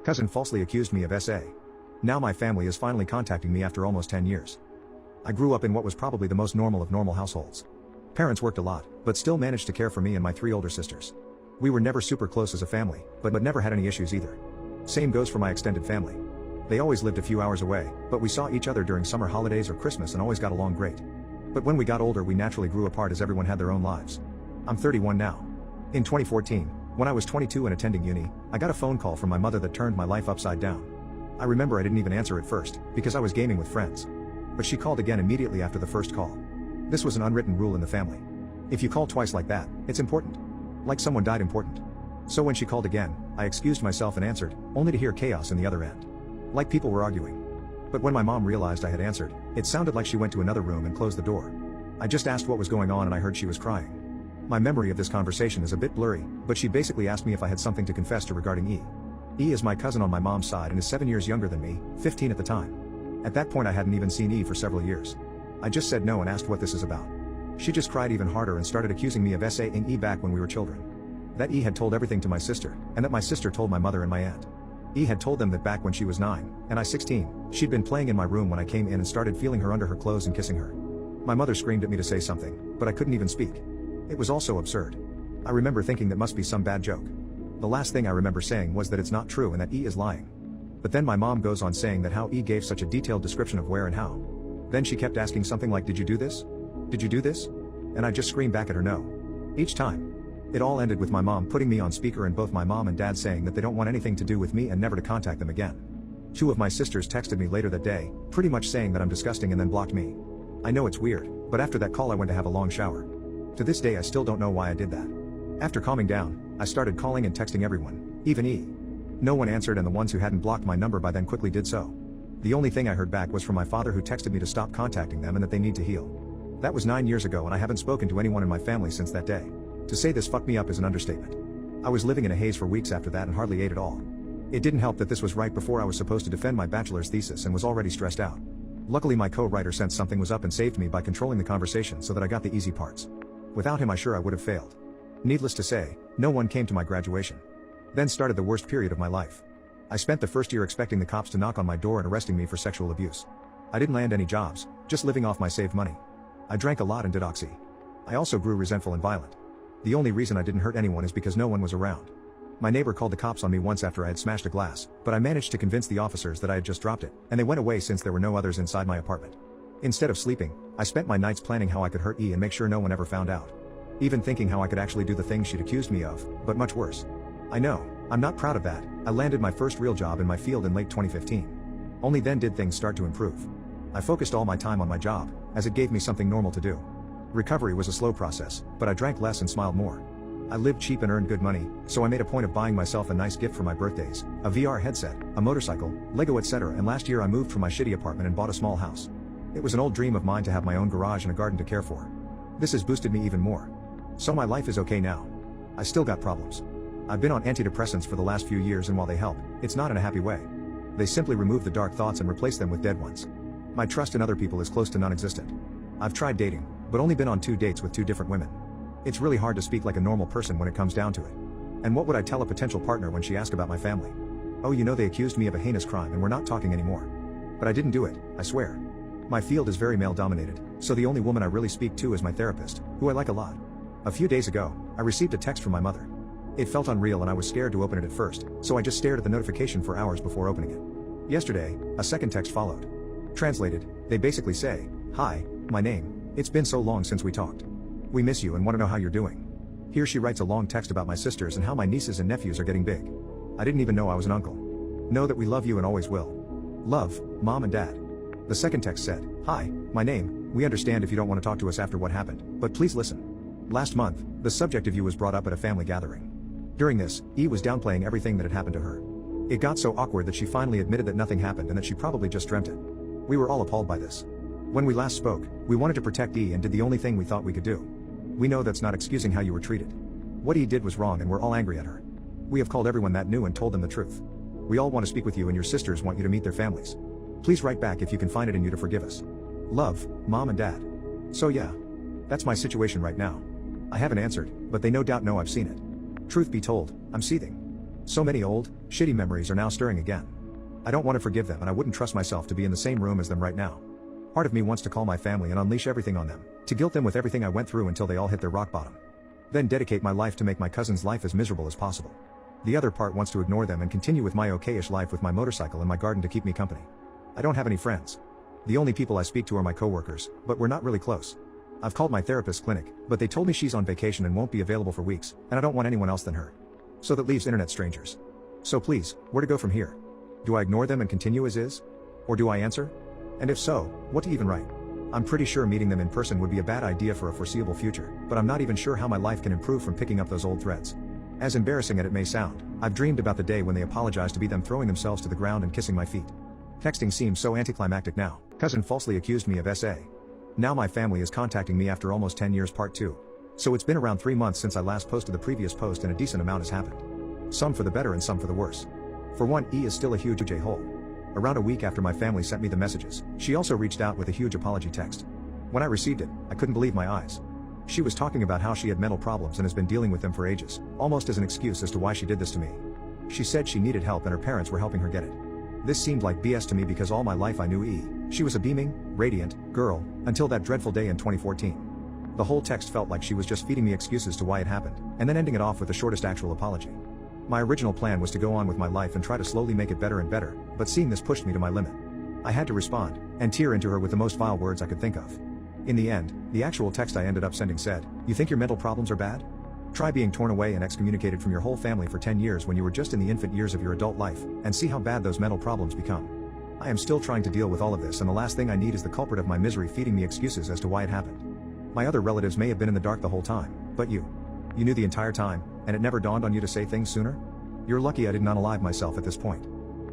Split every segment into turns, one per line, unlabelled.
Cousin falsely accused me of SA. Now my family is finally contacting me after almost 10 years. I grew up in what was probably the most normal of normal households. Parents worked a lot, but still managed to care for me and my 3 older sisters. We were never super close as a family, but never had any issues either. Same goes for my extended family. They always lived a few hours away, but we saw each other during summer holidays or Christmas and always got along great. But when we got older we naturally grew apart as everyone had their own lives. I'm 31 now. In 2014, when I was 22 and attending uni, I got a phone call from my mother that turned my life upside down. I remember I didn't even answer at first, because I was gaming with friends. But she called again immediately after the first call. This was an unwritten rule in the family. If you call twice like that, it's important. Like someone died important. So when she called again, I excused myself and answered, only to hear chaos in the other end. Like people were arguing. But when my mom realized I had answered, it sounded like she went to another room and closed the door. I just asked what was going on and I heard she was crying. My memory of this conversation is a bit blurry, but she basically asked me if I had something to confess to regarding E. E is my cousin on my mom's side and is 7 years younger than me, 15 at the time. At that point I hadn't even seen E for several years. I just said no and asked what this is about. She just cried even harder and started accusing me of SA-ing E back when we were children. That E had told everything to my sister, and that my sister told my mother and my aunt. E had told them that back when she was 9, and I 16, she'd been playing in my room when I came in and started feeling her under her clothes and kissing her. My mother screamed at me to say something, but I couldn't even speak. It was all so absurd. I remember thinking that must be some bad joke. The last thing I remember saying was that it's not true and that E is lying. But then my mom goes on saying that how E gave such a detailed description of where and how. Then she kept asking something like, did you do this? Did you do this? And I just screamed back at her no. Each time. It all ended with my mom putting me on speaker and both my mom and dad saying that they don't want anything to do with me and never to contact them again. 2 of my sisters texted me later that day, pretty much saying that I'm disgusting and then blocked me. I know it's weird, but after that call I went to have a long shower. To this day I still don't know why I did that. After calming down, I started calling and texting everyone, even E. No one answered and the ones who hadn't blocked my number by then quickly did so. The only thing I heard back was from my father who texted me to stop contacting them and that they need to heal. That was 9 years ago and I haven't spoken to anyone in my family since that day. To say this fucked me up is an understatement. I was living in a haze for weeks after that and hardly ate at all. It didn't help that this was right before I was supposed to defend my bachelor's thesis and was already stressed out. Luckily my co-writer sensed something was up and saved me by controlling the conversation so that I got the easy parts. Without him I would have failed. Needless to say, no one came to my graduation. Then started the worst period of my life. I spent the first year expecting the cops to knock on my door and arresting me for sexual abuse. I didn't land any jobs, just living off my saved money. I drank a lot and did oxy. I also grew resentful and violent. The only reason I didn't hurt anyone is because no one was around. My neighbor called the cops on me once after I had smashed a glass, but I managed to convince the officers that I had just dropped it, and they went away since there were no others inside my apartment. Instead of sleeping, I spent my nights planning how I could hurt E and make sure no one ever found out. Even thinking how I could actually do the things she'd accused me of, but much worse. I know, I'm not proud of that. I landed my first real job in my field in late 2015. Only then did things start to improve. I focused all my time on my job, as it gave me something normal to do. Recovery was a slow process, but I drank less and smiled more. I lived cheap and earned good money, so I made a point of buying myself a nice gift for my birthdays, a VR headset, a motorcycle, Lego etc. And last year I moved from my shitty apartment and bought a small house. It was an old dream of mine to have my own garage and a garden to care for. This has boosted me even more. So my life is okay now. I still got problems. I've been on antidepressants for the last few years and while they help, it's not in a happy way. They simply remove the dark thoughts and replace them with dead ones. My trust in other people is close to non-existent. I've tried dating, but only been on 2 dates with 2 different women. It's really hard to speak like a normal person when it comes down to it. And what would I tell a potential partner when she asked about my family? Oh, you know they accused me of a heinous crime and we're not talking anymore. But I didn't do it, I swear. My field is very male dominated, so the only woman I really speak to is my therapist, who I like a lot. A few days ago, I received a text from my mother. It felt unreal and I was scared to open it at first, so I just stared at the notification for hours before opening it. Yesterday, a second text followed. Translated, they basically say, "Hi, my name. It's been so long since we talked. We miss you and want to know how you're doing." Here she writes a long text about my sisters and how my nieces and nephews are getting big. I didn't even know I was an uncle. Know that we love you and always will. Love, Mom and Dad. The second text said, "Hi, my name. We understand if you don't want to talk to us after what happened, but please listen. Last month, the subject of you was brought up at a family gathering. During this, E was downplaying everything that had happened to her. It got so awkward that she finally admitted that nothing happened and that she probably just dreamt it. We were all appalled by this. When we last spoke, we wanted to protect E and did the only thing we thought we could do. We know that's not excusing how you were treated. What E did was wrong and we're all angry at her. We have called everyone that knew and told them the truth. We all want to speak with you and your sisters want you to meet their families. Please write back if you can find it in you to forgive us. Love, Mom and Dad." So yeah. That's my situation right now. I haven't answered, but they no doubt know I've seen it. Truth be told, I'm seething. So many old, shitty memories are now stirring again. I don't want to forgive them and I wouldn't trust myself to be in the same room as them right now. Part of me wants to call my family and unleash everything on them, to guilt them with everything I went through until they all hit their rock bottom. Then dedicate my life to make my cousin's life as miserable as possible. The other part wants to ignore them and continue with my okay-ish life with my motorcycle and my garden to keep me company. I don't have any friends. The only people I speak to are my coworkers, but we're not really close. I've called my therapist's clinic, but they told me she's on vacation and won't be available for weeks, and I don't want anyone else than her. So that leaves internet strangers. So please, where to go from here? Do I ignore them and continue as is? Or do I answer? And if so, what to even write? I'm pretty sure meeting them in person would be a bad idea for a foreseeable future, but I'm not even sure how my life can improve from picking up those old threads. As embarrassing as it may sound, I've dreamed about the day when they apologize to be them throwing themselves to the ground and kissing my feet. Texting seems so anticlimactic now. Cousin falsely accused me of SA. Now my family is contacting me after almost 10 years part 2. So it's been around 3 months since I last posted the previous post and a decent amount has happened. Some for the better and some for the worse. For one, E is still a huge j-hole. Around a week after my family sent me the messages, she also reached out with a huge apology text. When I received it, I couldn't believe my eyes. She was talking about how she had mental problems and has been dealing with them for ages, almost as an excuse as to why she did this to me. She said she needed help and her parents were helping her get it. This seemed like BS to me because all my life I knew E. She was a beaming, radiant girl, until that dreadful day in 2014. The whole text felt like she was just feeding me excuses to why it happened, and then ending it off with the shortest actual apology. My original plan was to go on with my life and try to slowly make it better and better, but seeing this pushed me to my limit. I had to respond, and tear into her with the most vile words I could think of. In the end, the actual text I ended up sending said, "You think your mental problems are bad? Try being torn away and excommunicated from your whole family for 10 years when you were just in the infant years of your adult life, and see how bad those mental problems become. I am still trying to deal with all of this and the last thing I need is the culprit of my misery feeding me excuses as to why it happened. My other relatives may have been in the dark the whole time, but you knew the entire time, and it never dawned on you to say things sooner? You're lucky I did not unalive myself at this point.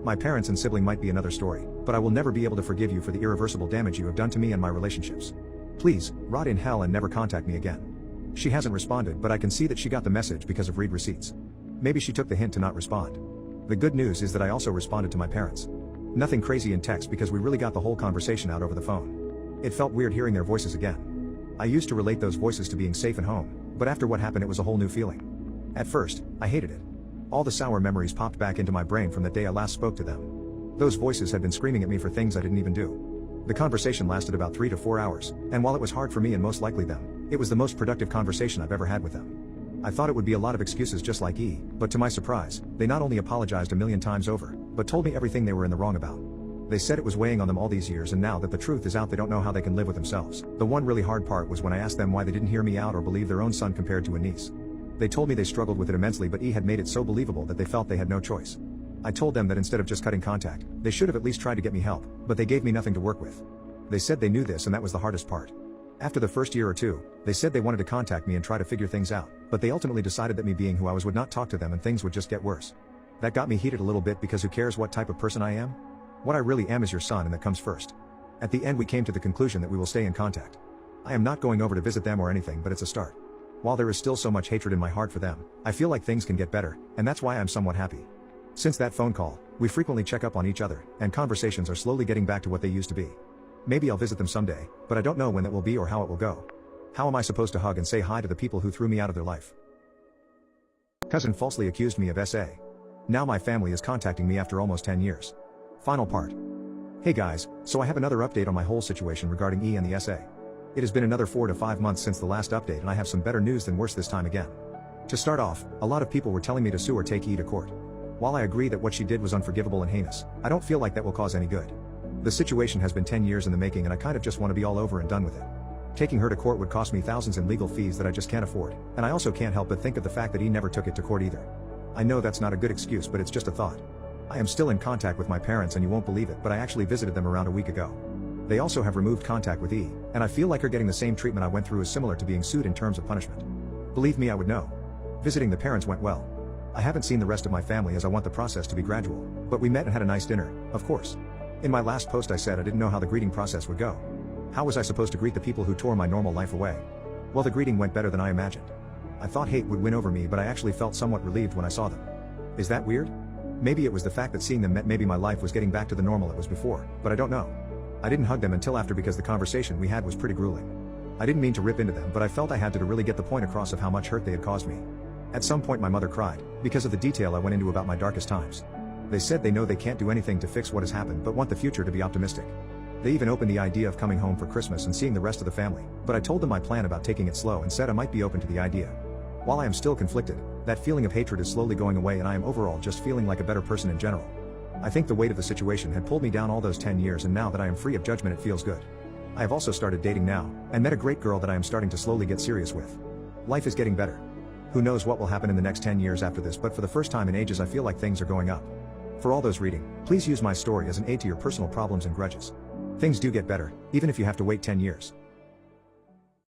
My parents and sibling might be another story, but I will never be able to forgive you for the irreversible damage you have done to me and my relationships. Please, rot in hell and never contact me again." She hasn't responded, but I can see that she got the message because of read receipts. Maybe she took the hint to not respond. The good news is that I also responded to my parents. Nothing crazy in text because we really got the whole conversation out over the phone. It felt weird hearing their voices again. I used to relate those voices to being safe and home, but after what happened it was a whole new feeling. At first, I hated it. All the sour memories popped back into my brain from the day I last spoke to them. Those voices had been screaming at me for things I didn't even do. The conversation lasted about 3 to 4 hours, and while it was hard for me and most likely them, it was the most productive conversation I've ever had with them. I thought it would be a lot of excuses just like E, but to my surprise, they not only apologized a million times over, but told me everything they were in the wrong about. They said it was weighing on them all these years and now that the truth is out they don't know how they can live with themselves. The one really hard part was when I asked them why they didn't hear me out or believe their own son compared to a niece. They told me they struggled with it immensely but E had made it so believable that they felt they had no choice. I told them that instead of just cutting contact, they should have at least tried to get me help, but they gave me nothing to work with. They said they knew this and that was the hardest part. After the first year or two, they said they wanted to contact me and try to figure things out, but they ultimately decided that me being who I was would not talk to them and things would just get worse. That got me heated a little bit because who cares what type of person I am? What I really am is your son and that comes first. At the end we came to the conclusion that we will stay in contact. I am not going over to visit them or anything but it's a start. While there is still so much hatred in my heart for them, I feel like things can get better, and that's why I'm somewhat happy. Since that phone call, we frequently check up on each other, and conversations are slowly getting back to what they used to be. Maybe I'll visit them someday, but I don't know when that will be or how it will go. How am I supposed to hug and say hi to the people who threw me out of their life? Cousin falsely accused me of SA. Now my family is contacting me after almost 10 years. Final part. Hey guys, so I have another update on my whole situation regarding E and the SA. It has been another 4 to 5 months since the last update and I have some better news than worse this time again. To start off, a lot of people were telling me to sue or take E to court. While I agree that what she did was unforgivable and heinous, I don't feel like that will cause any good. The situation has been 10 years in the making and I kind of just want to be all over and done with it. Taking her to court would cost me thousands in legal fees that I just can't afford, and I also can't help but think of the fact that E never took it to court either. I know that's not a good excuse but it's just a thought. I am still in contact with my parents and you won't believe it but I actually visited them around a week ago. They also have removed contact with E, and I feel like her getting the same treatment I went through is similar to being sued in terms of punishment. Believe me I would know. Visiting the parents went well. I haven't seen the rest of my family as I want the process to be gradual, but we met and had a nice dinner, of course. In my last post I said I didn't know how the greeting process would go. How was I supposed to greet the people who tore my normal life away? Well, the greeting went better than I imagined. I thought hate would win over me but I actually felt somewhat relieved when I saw them. Is that weird? Maybe it was the fact that seeing them meant maybe my life was getting back to the normal it was before, but I don't know. I didn't hug them until after because the conversation we had was pretty grueling. I didn't mean to rip into them but I felt I had to really get the point across of how much hurt they had caused me. At some point my mother cried, because of the detail I went into about my darkest times. They said they know they can't do anything to fix what has happened but want the future to be optimistic. They even opened the idea of coming home for Christmas and seeing the rest of the family, but I told them my plan about taking it slow and said I might be open to the idea. While I am still conflicted, that feeling of hatred is slowly going away and I am overall just feeling like a better person in general. I think the weight of the situation had pulled me down all those 10 years and now that I am free of judgment it feels good. I have also started dating now, and met a great girl that I am starting to slowly get serious with. Life is getting better. Who knows what will happen in the next 10 years after this, but for the first time in ages I feel like things are going up. For all those reading, please use my story as an aid to your personal problems and grudges. Things do get better, even if you have to wait 10 years.